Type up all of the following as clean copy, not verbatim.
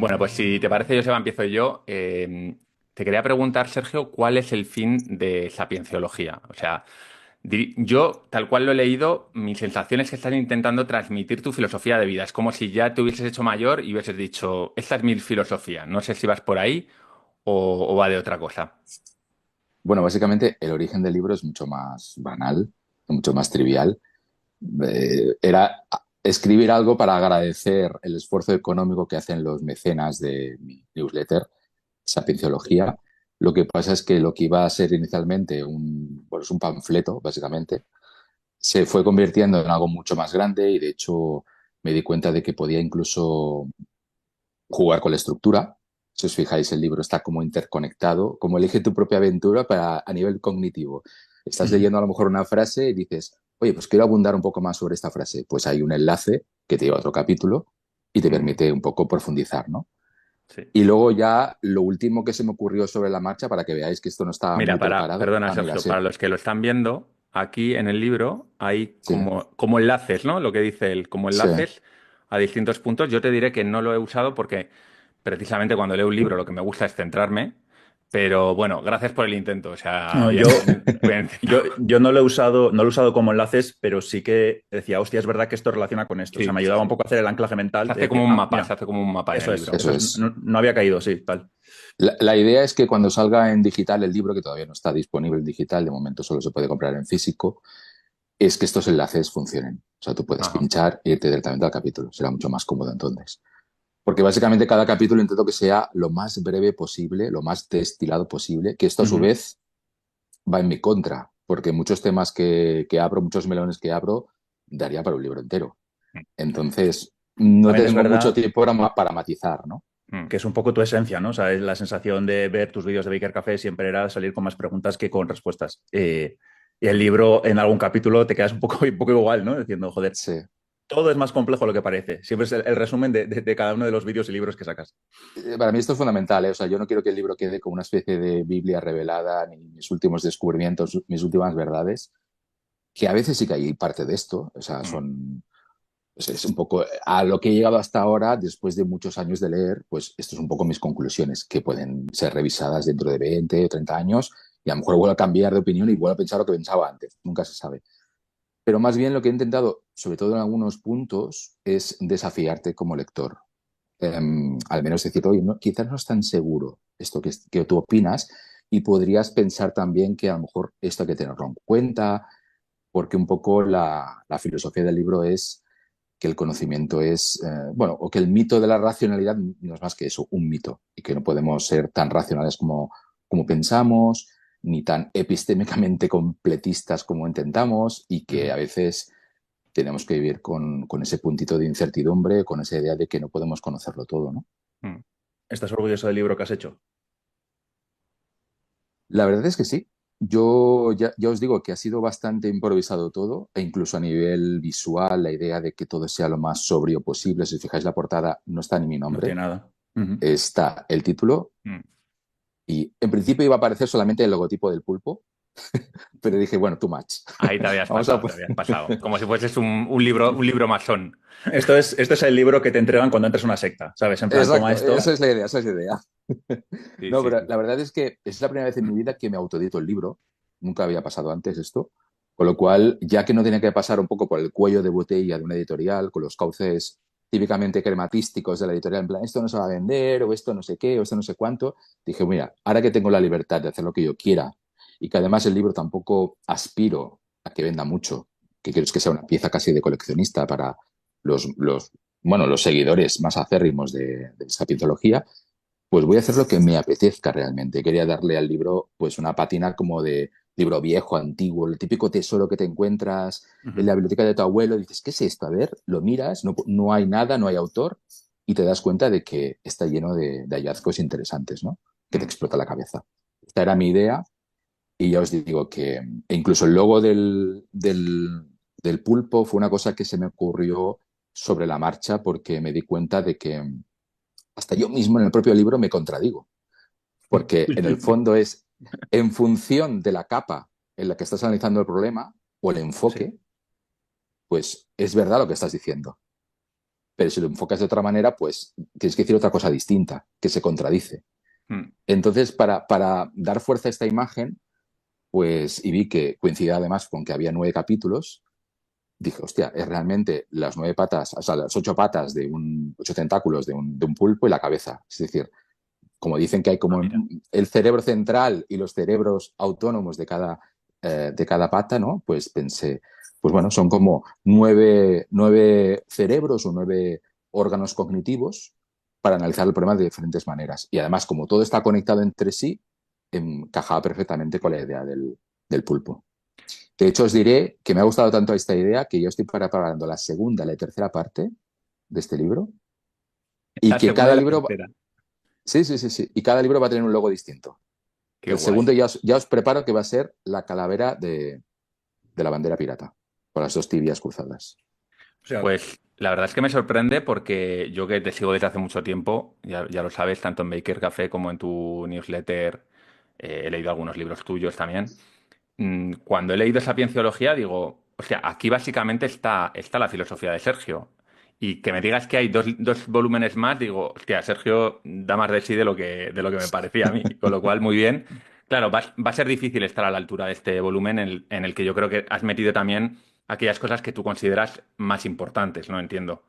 Bueno, pues si te parece, Joseba, empiezo yo. Te quería preguntar, Sergio, ¿cuál es el fin de Sapienciología? O sea, yo, tal cual lo he leído, mi sensación es que estás intentando transmitir tu filosofía de vida. Es como si ya te hubieses hecho mayor y hubieses dicho, esta es mi filosofía. No sé si vas por ahí o va de otra cosa. Bueno, básicamente el origen del libro es mucho más banal, mucho más trivial. Era escribir algo para agradecer el esfuerzo económico que hacen los mecenas de mi newsletter, Sapienciología. Lo que pasa es que lo que iba a ser inicialmente bueno, es un panfleto, básicamente, se fue convirtiendo en algo mucho más grande y de hecho me di cuenta de que podía incluso jugar con la estructura. Si os fijáis, el libro está como interconectado, como elige tu propia aventura a nivel cognitivo. Estás Ujú. leyendo a lo mejor una frase y dices, oye, pues quiero abundar un poco más sobre esta frase. Pues hay un enlace que te lleva a otro capítulo y te Mm, permite un poco profundizar, ¿no? sí. Y luego ya lo último que se me ocurrió sobre la marcha, para que veáis que esto no estaba Mira, muy preparado. perdona, Ah, mira, Sergio, sí, para los que lo están viendo, aquí en el libro hay sí, como enlaces, ¿no? Lo que dice él, como sí. enlaces a distintos puntos. Yo te diré que no lo he usado porque precisamente cuando leo un libro lo que me gusta es centrarme, pero bueno, gracias por el intento. O sea, No, bien, yo, bien, bien yo, intentado. yo no lo he usado como enlaces, pero sí que decía, hostia, es verdad que esto relaciona con esto. O sea, Sí, me ayudaba un poco a hacer el anclaje se mental de hace como decir, un ah, mapa, se mira, hace como un mapa en el eso es, libro. Eso eso es. es. No había caído, sí, tal. La idea es que cuando salga en digital el libro, que todavía no está disponible en digital, de momento solo se puede comprar en físico, es que estos enlaces funcionen. O sea, tú puedes Ajá. pinchar e irte directamente al capítulo. Será mucho más cómodo entonces. Porque básicamente cada capítulo intento que sea lo más breve posible, lo más destilado posible, que esto a su Ujú. vez va en mi contra, porque muchos temas que abro, muchos melones que abro, daría para un libro entero. Entonces, no También es tengo mucho verdad tiempo para matizar, ¿no? Mm. que es un poco tu esencia, ¿no? O sea, es la sensación de ver tus vídeos de Baker Café siempre era salir con más preguntas que con respuestas. Y el libro, en algún capítulo, te quedas un poco igual, ¿no? Diciendo, joder, Sí. todo es más complejo de lo que parece. Siempre es el resumen de cada uno de los vídeos y libros que sacas. Para mí esto es fundamental, ¿eh? O sea, yo no quiero que el libro quede como una especie de Biblia revelada, ni mis últimos descubrimientos, mis últimas verdades, que a veces sí que hay parte de esto, o sea, Mm. es un poco a lo que he llegado hasta ahora, después de muchos años de leer, pues esto es un poco mis conclusiones, que pueden ser revisadas dentro de 20 o 30 años, y a lo mejor vuelvo a cambiar de opinión y vuelvo a pensar lo que pensaba antes, nunca se sabe. Pero más bien lo que he intentado, sobre todo en algunos puntos, es desafiarte como lector. Al menos decir, oye, no, quizás no es tan seguro esto que tú opinas y podrías pensar también que a lo mejor esto hay que tenerlo en cuenta, porque un poco la filosofía del libro es que el conocimiento es, bueno, o que el mito de la racionalidad no es más que eso, un mito, y que no podemos ser tan racionales como pensamos, ni tan epistémicamente completistas como intentamos, y que Ujú. a veces tenemos que vivir con ese puntito de incertidumbre, con esa idea de que no podemos conocerlo todo, ¿no? Mm. ¿Estás orgulloso del libro que has hecho? La verdad es que sí. Yo ya os digo que ha sido bastante improvisado todo, e incluso a nivel visual, la idea de que todo sea lo más sobrio posible. Si os fijáis la portada, no está ni mi No nombre, tiene nada. Ujú. está el título Mm. y en principio iba a aparecer solamente el logotipo del pulpo, pero dije, bueno, too much. Ahí te habías Vamos a pasado, te poner... habías pasado. Como si fueses un libro masón. Esto es el libro que te entregan cuando entras a una secta, ¿sabes? En plan, toma Exacto, esa esto. es la idea, esa es la idea. Sí, No, sí, pero sí. la verdad es que es la primera vez en mi vida que me autoedito el libro. Nunca había pasado antes esto. Con lo cual, ya que no tenía que pasar un poco por el cuello de botella de una editorial, con los cauces típicamente crematísticos de la editorial, en plan, esto no se va a vender, o esto no sé qué, o esto no sé cuánto, dije, mira, ahora que tengo la libertad de hacer lo que yo quiera y que además el libro tampoco aspiro a que venda mucho, que quiero es que sea una pieza casi de coleccionista para los, bueno, los seguidores más acérrimos de esta pintología, pues voy a hacer lo que me apetezca realmente. Quería darle al libro pues una pátina como de libro viejo, antiguo, el típico tesoro que te encuentras en Ujú. la biblioteca de tu abuelo. Dices, ¿qué es esto? A ver, lo miras, no hay nada, no hay autor y te das cuenta de que está lleno de hallazgos interesantes, ¿no? Que te Mm. explota la cabeza. Esta era mi idea y ya os digo que e incluso el logo del pulpo fue una cosa que se me ocurrió sobre la marcha porque me di cuenta de que hasta yo mismo en el propio libro me contradigo porque en el fondo es en función de la capa en la que estás analizando el problema o el Sí. enfoque, pues es verdad lo que estás diciendo. pero si lo enfocas de otra manera, pues tienes que decir otra cosa distinta, que se contradice. Mm. Entonces, para dar fuerza a esta imagen, pues, y vi que coincidía además con que había 9 capítulos, dije, hostia, es realmente las 9 patas, o sea, las 8 patas de 8 tentáculos de un pulpo y la cabeza. Es decir, como dicen que hay Ah, como mira. el cerebro central y los cerebros autónomos de cada pata, ¿no? Pues pensé, pues bueno, son como nueve cerebros o 9 órganos cognitivos para analizar el problema de diferentes maneras. Y además, como todo está conectado entre sí, encajaba perfectamente con la idea del pulpo. De hecho, os diré que me ha gustado tanto esta idea que yo estoy preparando la segunda y la tercera parte de este libro y La que segunda cada y la libro, tercera. sí, sí, sí, sí, y cada libro va a tener un logo distinto. Qué El guay. segundo ya os preparo que va a ser la calavera de la bandera pirata, con las 2 tibias cruzadas. O sea, Pues la verdad es que me sorprende porque yo que te sigo desde hace mucho tiempo, ya lo sabes, tanto en Baker Café como en tu newsletter, he leído algunos libros tuyos también. Cuando he leído Sapienciología, digo, o sea, aquí básicamente está la filosofía de Sergio. Y que me digas que hay dos volúmenes más, digo, hostia, Sergio da más de sí de lo que me parecía a mí. Con lo cual, muy bien. Claro, va a ser difícil estar a la altura de este volumen en el que yo creo que has metido también aquellas cosas que tú consideras más importantes, ¿no? Entiendo.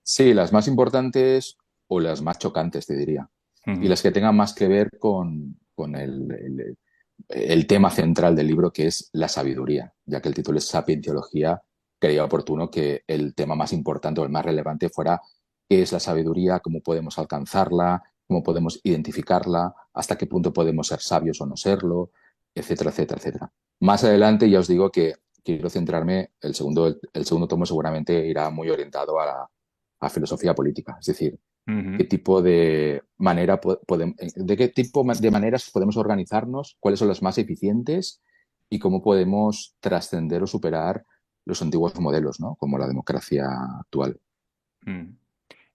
Sí, las más importantes o las más chocantes, te diría. Y Ujú. las que tengan más que ver con el tema central del libro, que es la sabiduría, ya que el título es Sapienciología, creía oportuno que el tema más importante o el más relevante fuera qué es la sabiduría, cómo podemos alcanzarla, cómo podemos identificarla, hasta qué punto podemos ser sabios o no serlo, etcétera, etcétera, etcétera. Más adelante ya os digo que quiero centrarme, el segundo tomo seguramente irá muy orientado a filosofía política, es decir, qué Ujú. tipo de manera de qué tipo de maneras podemos organizarnos, cuáles son las más eficientes y cómo podemos trascender o superar los antiguos modelos, ¿no? Como la democracia actual. Mm.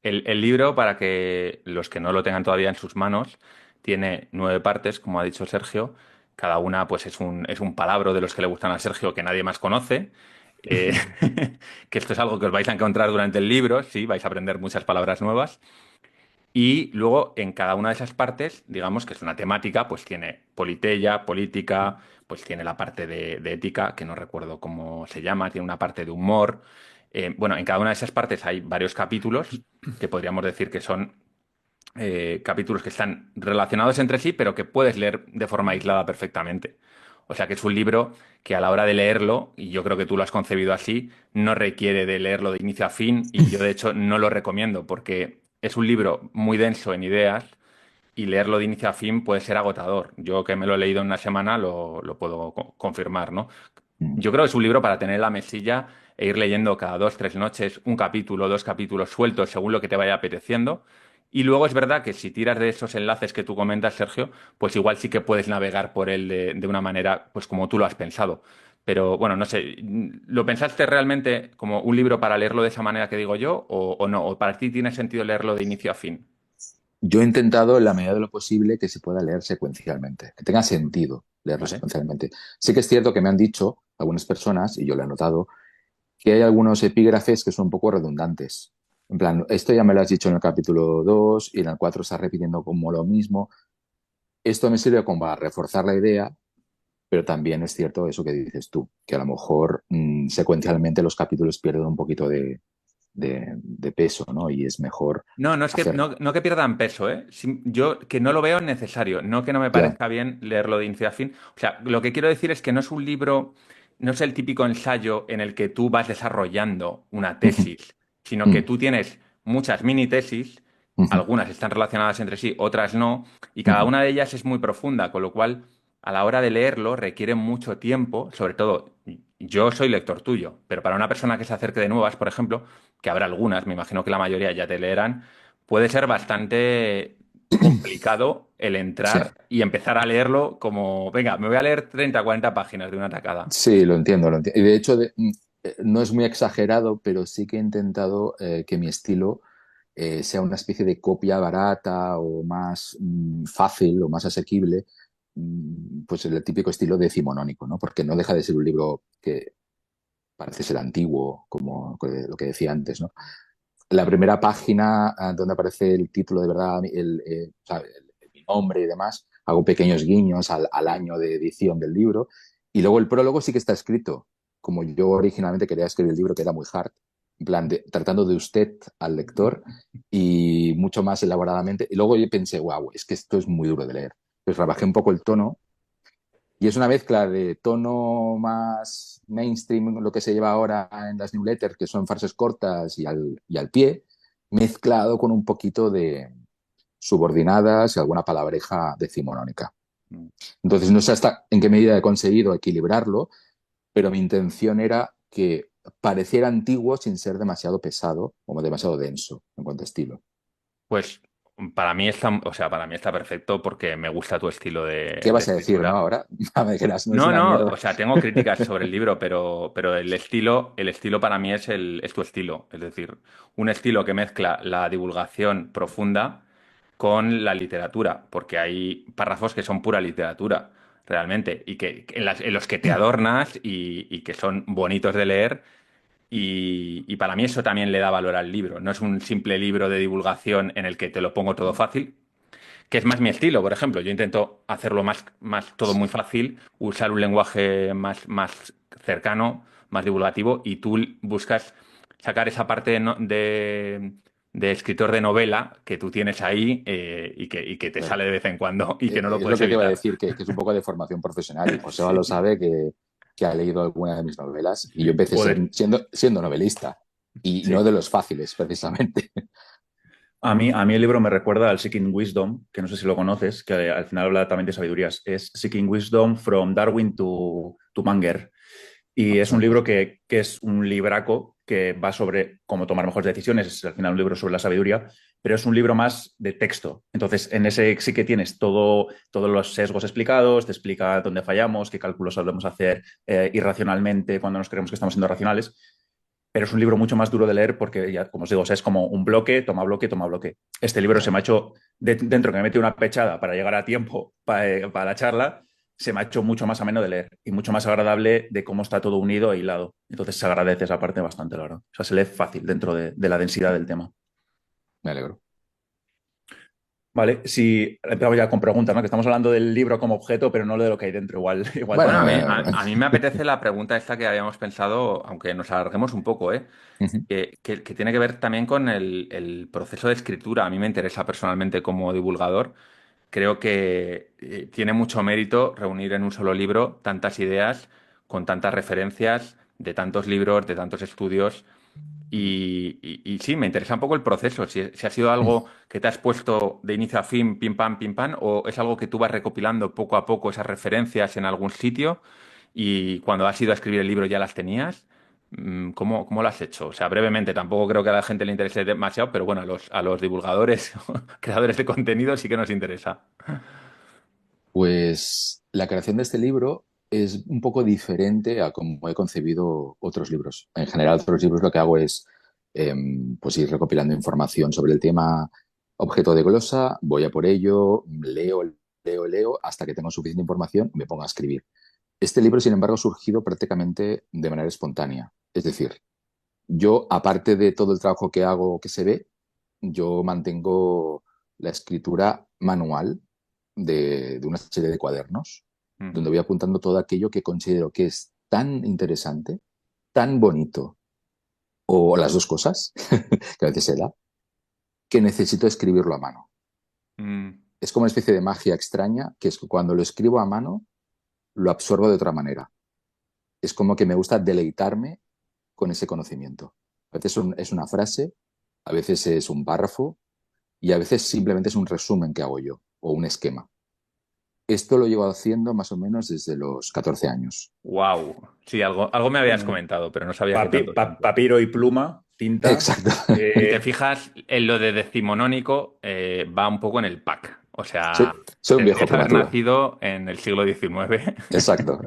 El libro, para que los que no lo tengan todavía en sus manos, tiene 9 partes, como ha dicho Sergio. Cada una, pues, es un palabra de los que le gustan a Sergio que nadie más conoce. Eh, que esto es algo que os vais a encontrar durante el libro, sí, vais a aprender muchas palabras nuevas. Y luego, en cada una de esas partes, digamos que es una temática, pues tiene politeia, política, pues tiene la parte de ética, que no recuerdo cómo se llama, tiene una parte de humor. Bueno, en cada una de esas partes hay varios capítulos que podríamos decir que son capítulos que están relacionados entre sí, pero que puedes leer de forma aislada perfectamente. O sea que es un libro que a la hora de leerlo, y yo creo que tú lo has concebido así, no requiere de leerlo de inicio a fin, y yo de hecho no lo recomiendo porque es un libro muy denso en ideas y leerlo de inicio a fin puede ser agotador. Yo que me lo he leído en una semana lo puedo confirmar, ¿no? Mm. Yo creo que es un libro para tener en la mesilla e ir leyendo cada 2, 3 noches un capítulo, 2 capítulos sueltos según lo que te vaya apeteciendo. Y luego es verdad que si tiras de esos enlaces que tú comentas, Sergio, pues igual sí que puedes navegar por él de una manera, pues como tú lo has pensado. Pero bueno, no sé, ¿lo pensaste realmente como un libro para leerlo de esa manera que digo yo o no? ¿O para ti tiene sentido leerlo de inicio a fin? Yo he intentado, en la medida de lo posible, que se pueda leer secuencialmente, que tenga sentido leerlo ¿Vale? secuencialmente. Sí que es cierto que me han dicho algunas personas, y yo lo he notado, que hay algunos epígrafes que son un poco redundantes. En plan, esto ya me lo has dicho en el capítulo 2 y en el 4 estás repitiendo como lo mismo. Esto me sirve como para reforzar la idea, pero también es cierto eso que dices tú, que a lo mejor secuencialmente los capítulos pierden un poquito de peso, ¿no? Y es mejor No, no es que hacer. no que pierdan peso, ¿eh? Yo que no lo veo necesario, no que no me Ya. parezca bien leerlo de inicio a fin. O sea, lo que quiero decir es que no es un libro, no es el típico ensayo en el que tú vas desarrollando una Ujú, tesis, sino que ujú, tú tienes muchas mini tesis, ujú, algunas están relacionadas entre sí, otras no, y cada ujú. una de ellas es muy profunda, con lo cual a la hora de leerlo requiere mucho tiempo, sobre todo yo soy lector tuyo, pero para una persona que se acerque de nuevas, por ejemplo, que habrá algunas, me imagino que la mayoría ya te leerán, puede ser bastante complicado el Sí, entrar y empezar a leerlo como, venga, me voy a leer 30 40 páginas de una tacada. sí, lo entiendo, lo entiendo. Y de hecho, no es muy exagerado, pero sí que he intentado que mi estilo sea una especie de copia barata o más fácil o más asequible, pues el típico estilo decimonónico, ¿no? Porque no deja de ser un libro que parece ser antiguo, como lo que decía antes, ¿no? la primera página donde aparece el título de verdad, o sea, mi nombre y demás, hago pequeños guiños al año de edición del libro. Y luego el prólogo sí que está escrito, como yo originalmente quería escribir el libro, que era muy hard, en plan, tratando de usted al lector y mucho más elaboradamente. Y luego yo pensé, wow, es que esto es muy duro de leer. Entonces rebajé un poco el tono y es una mezcla de tono más mainstream, lo que se lleva ahora en las newsletters, que son frases cortas y al pie, mezclado con un poquito de subordinadas y alguna palabreja decimonónica. Mm. Entonces, no sé hasta en qué medida he conseguido equilibrarlo, pero mi intención era que pareciera antiguo sin ser demasiado pesado o demasiado denso en cuanto a estilo. Pues para mí está, o sea, para mí está perfecto porque me gusta tu estilo ¿Qué de vas a decir, no? escritura. Ahora, me dirás, no es No, una no, mierda. o sea, tengo críticas sobre el libro, pero el estilo para mí es tu estilo. Es decir, un estilo que mezcla la divulgación profunda con la literatura, porque hay párrafos que son pura literatura, realmente, y que en los que te adornas y que son bonitos de leer. Y para mí eso también le da valor al libro. No es un simple libro de divulgación en el que te lo pongo todo fácil, que es más mi estilo, por ejemplo. Yo intento hacerlo más todo muy fácil, usar un lenguaje más cercano, más divulgativo, y tú buscas sacar esa parte de escritor de novela que tú tienes ahí y que te Claro. sale de vez en cuando y que no lo Es lo puedes que te iba a evitar. decir, que es un poco de formación profesional y Joseba Sí. lo sabe que ha leído alguna de mis novelas y yo empecé Joder. siendo novelista y no Sí. de los fáciles, precisamente. A mí el libro me recuerda al Seeking Wisdom, que no sé si lo conoces, que al final habla también de sabidurías. Es Seeking Wisdom from Darwin to Munger. Y es un libro que es un libraco que va sobre cómo tomar mejores decisiones. Es al final un libro sobre la sabiduría, pero es un libro más de texto. Entonces, en ese sí que tienes todos los sesgos explicados, te explica dónde fallamos, qué cálculos solemos hacer irracionalmente cuando nos creemos que estamos siendo racionales. Pero es un libro mucho más duro de leer porque, ya, como os digo, o sea, es como un bloque, toma bloque, toma bloque. Este libro se me ha hecho, dentro que me mete una pechada para llegar a tiempo para la charla, se me ha hecho mucho más ameno de leer y mucho más agradable de cómo está todo unido e hilado. Entonces se agradece esa parte bastante, la verdad. O sea, se lee fácil dentro de la densidad del tema. Me alegro. Vale, si empezamos ya con preguntas, ¿no? Que estamos hablando del libro como objeto, pero no de lo que hay dentro. Igual, igual Bueno, Bueno, toca. a mí me apetece la pregunta esta que habíamos pensado, aunque nos alarguemos un poco, ¿eh? ujú. Que tiene que ver también con el proceso de escritura. A mí me interesa personalmente como divulgador. Creo que tiene mucho mérito reunir en un solo libro tantas ideas, con tantas referencias de tantos libros, de tantos estudios. Y sí, me interesa un poco el proceso, si ha sido algo que te has puesto de inicio a fin, pim pam, o es algo que tú vas recopilando poco a poco esas referencias en algún sitio y cuando has ido a escribir el libro ya las tenías. ¿Cómo lo has hecho? O sea, brevemente, tampoco creo que a la gente le interese demasiado, pero bueno, a los divulgadores, creadores de contenido sí que nos interesa. Pues la creación de este libro es un poco diferente a como he concebido otros libros. En general, otros libros lo que hago es pues ir recopilando información sobre el tema objeto de glosa, voy a por ello, leo, hasta que tengo suficiente información y me pongo a escribir. Este libro, sin embargo, ha surgido prácticamente de manera espontánea. Es decir, yo, aparte de todo el trabajo que hago que se ve, yo mantengo la escritura manual de una serie de cuadernos donde Ujú. voy apuntando todo aquello que considero que es tan interesante, tan bonito, o las dos cosas, que a veces se da, que necesito escribirlo a mano. Mm, Es como una especie de magia extraña, que es que cuando lo escribo a mano, lo absorbo de otra manera. Es como que me gusta deleitarme con ese conocimiento. A veces es una frase, a veces es un párrafo y a veces simplemente es un resumen que hago yo o un esquema. Esto lo llevo haciendo más o menos desde los 14 años. wow. Sí, algo me habías Bueno, comentado, pero no sabía que tanto tiempo. papiro y pluma, tinta. Exacto, Si te fijas, en lo de decimonónico va un poco en el pack. O sea, soy un viejo tendrías que haber prematuro. nacido en el siglo XIX. Exacto.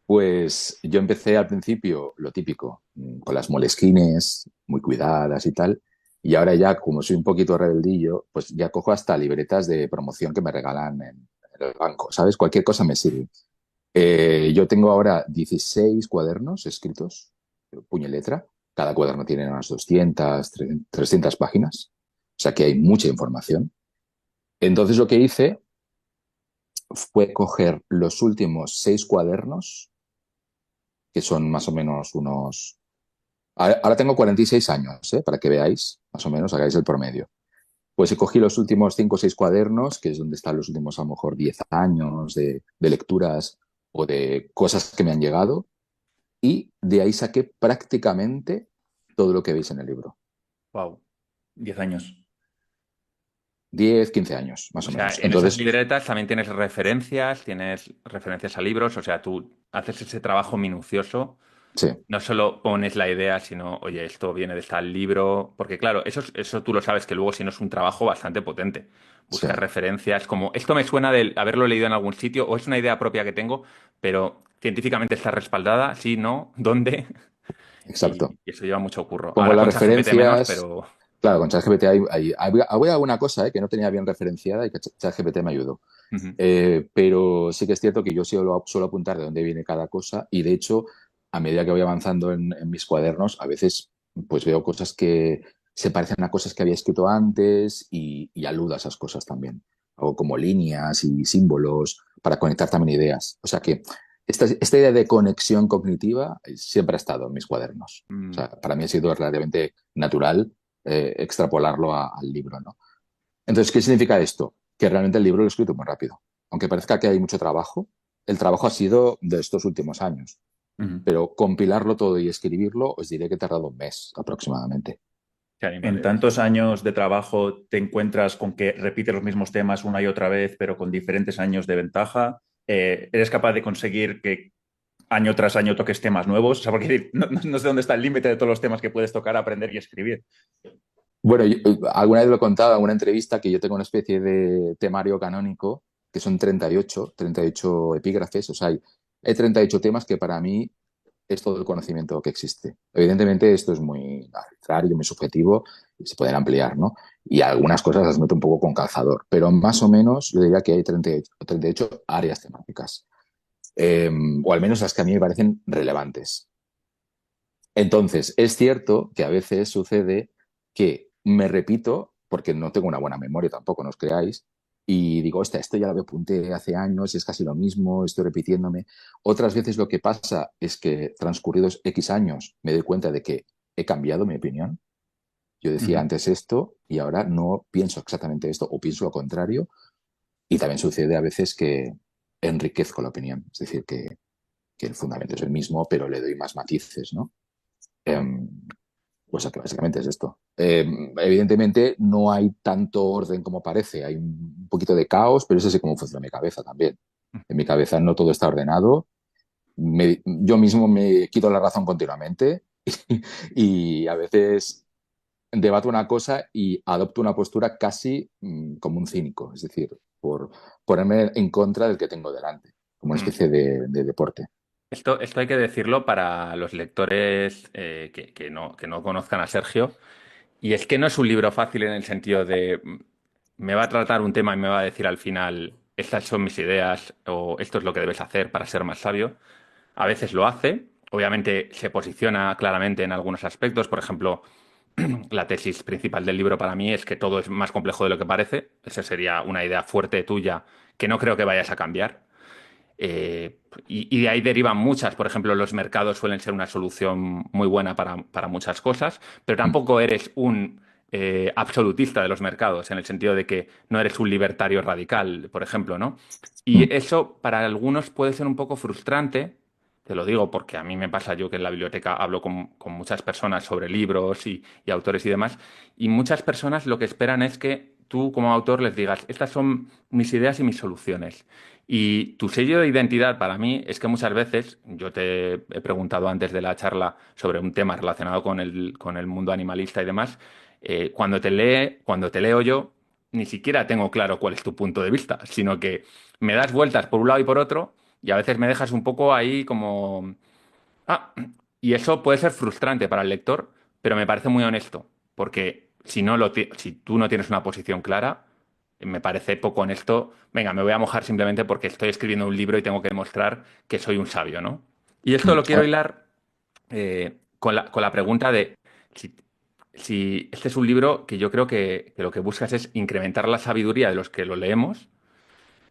Pues yo empecé al principio, lo típico, con las moleskines, muy cuidadas y tal. Y ahora ya, como soy un poquito rebeldillo, pues ya cojo hasta libretas de promoción que me regalan en el banco, ¿sabes? Cualquier cosa me sirve. Yo tengo ahora 16 cuadernos escritos, puño y letra, Cada cuaderno tiene unas 200, 300 páginas. O sea que hay mucha información. Entonces lo que hice fue coger los últimos 6 cuadernos, que son más o menos unos... Ahora tengo 46 años, para que veáis, más o menos, hagáis el promedio. Pues cogí los últimos 5 o 6 cuadernos, que es donde están los últimos a lo mejor 10 años de lecturas o de cosas que me han llegado, y de ahí saqué prácticamente todo lo que veis en el libro. Wow, 10 años. 10, 15 años, más O o sea, menos. en esas Entonces, libretas también tienes referencias a libros, o sea, tú haces ese trabajo minucioso. sí, No solo pones la idea, sino, oye, esto viene de tal libro, porque claro, eso tú lo sabes que luego si no es un trabajo bastante potente. sí, Buscar referencias como, esto me suena de haberlo leído en algún sitio o es una idea propia que tengo, pero científicamente está respaldada, sí, no, ¿dónde? exacto. Y eso lleva mucho curro. Pongo Ahora las con ChatGPT menos, referencias. pero... Claro, con ChatGPT había alguna cosa, que no tenía bien referenciada y que ChatGPT me ayudó. Ujú. Pero sí que es cierto que yo suelo apuntar de dónde viene cada cosa, y de hecho, a medida que voy avanzando en mis cuadernos, a veces pues veo cosas que se parecen a cosas que había escrito antes, y aludo a esas cosas también. Hago como líneas y símbolos para conectar también ideas. O sea que esta idea de conexión cognitiva siempre ha estado en mis cuadernos. O Mm. sea, para mí ha sido relativamente natural extrapolarlo al libro, ¿no? Entonces, ¿qué significa esto? Que realmente el libro lo he escrito muy rápido. Aunque parezca que hay mucho trabajo, el trabajo ha sido de estos últimos años. Ujú. Pero compilarlo todo y escribirlo, os diré que he tardado un mes aproximadamente. Qué En animal eres. tantos años de trabajo te encuentras con que repites los mismos temas una y otra vez, pero con diferentes años de ventaja. ¿Eres capaz de conseguir que año tras año toques temas nuevos? O sea, porque no sé dónde está el límite de todos los temas que puedes tocar, aprender y escribir. Bueno, alguna vez lo he contado en una entrevista, que yo tengo una especie de temario canónico, que son 38 epígrafes. O sea, hay 38 temas que para mí es todo el conocimiento que existe. Evidentemente, esto es muy arbitrario, muy subjetivo, y se pueden ampliar, ¿no? Y algunas cosas las meto un poco con calzador, pero más o menos yo diría que hay 38 áreas temáticas, o al menos las que a mí me parecen relevantes. Entonces, es cierto que a veces sucede que me repito, porque no tengo una buena memoria tampoco, no os creáis, y digo, hostia, esto ya lo apunté hace años y es casi lo mismo, estoy repitiéndome. Otras veces lo que pasa es que transcurridos X años me doy cuenta de que he cambiado mi opinión. Yo decía Ujú. antes esto y ahora no pienso exactamente esto, o pienso lo contrario. Y también sucede a veces que enriquezco la opinión, es decir, que el fundamento es el mismo, pero le doy más matices, ¿no? Em, pues básicamente es esto. Evidentemente no hay tanto orden como parece, hay un poquito de caos, pero es así como funciona mi cabeza también. En mi cabeza no todo está ordenado. Yo mismo me quito la razón continuamente y a veces debato una cosa y adopto una postura casi como un cínico, es decir, por ponerme en contra del que tengo delante, como una Mm. especie de deporte. Esto hay que decirlo para los lectores que no conozcan a Sergio. Y es que no es un libro fácil en el sentido de me va a tratar un tema y me va a decir al final, estas son mis ideas o esto es lo que debes hacer para ser más sabio. A veces lo hace, obviamente se posiciona claramente en algunos aspectos. Por ejemplo, la tesis principal del libro para mí es que todo es más complejo de lo que parece. Esa sería una idea fuerte tuya que no creo que vayas a cambiar. Y de ahí derivan muchas. Por ejemplo, los mercados suelen ser una solución muy buena para muchas cosas, pero Mm, tampoco eres un absolutista de los mercados, en el sentido de que no eres un libertario radical, por ejemplo, ¿no? mm, Y eso para algunos puede ser un poco frustrante. Te lo digo porque a mí me pasa yo que en la biblioteca hablo con muchas personas sobre libros y autores y demás, y muchas personas lo que esperan es que tú como autor les digas, estas son mis ideas y mis soluciones. Y tu sello de identidad para mí es que muchas veces, yo te he preguntado antes de la charla sobre un tema relacionado con el mundo animalista y demás, cuando te leo yo, ni siquiera tengo claro cuál es tu punto de vista, sino que me das vueltas por un lado y por otro y a veces me dejas un poco ahí como... Ah, y eso puede ser frustrante para el lector, pero me parece muy honesto, porque si tú no tienes una posición clara, me parece poco honesto. Venga, me voy a mojar simplemente porque estoy escribiendo un libro y tengo que demostrar que soy un sabio, ¿no? Y esto mm. lo quiero hilar. con la pregunta de si, si este es un libro que yo creo que lo que buscas es incrementar la sabiduría de los que lo leemos.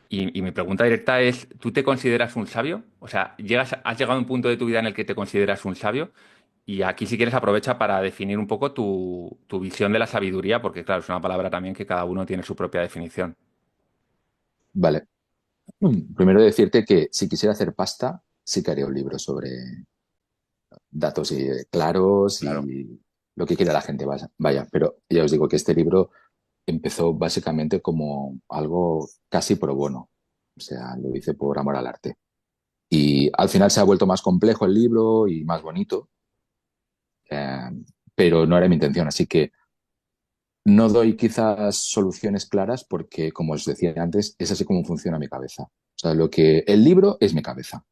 Y mi pregunta directa es, ¿tú te consideras un sabio? O sea, has llegado a un punto de tu vida en el que te consideras un sabio? Y aquí, si quieres, aprovecha para definir un poco tu visión de la sabiduría, porque, claro, es una palabra también que cada uno tiene su propia definición. Vale. Primero decirte que si quisiera hacer pasta, sí que haría un libro sobre datos claros Claro. y lo que quiera la gente, vaya. Pero ya os digo que este libro empezó básicamente como algo casi pro bono. O sea, lo hice por amor al arte. Y al final se ha vuelto más complejo el libro y más bonito, eh, pero no era mi intención. Así que no doy quizás soluciones claras porque, como os decía antes, es así como funciona mi cabeza. O sea, el libro es mi cabeza.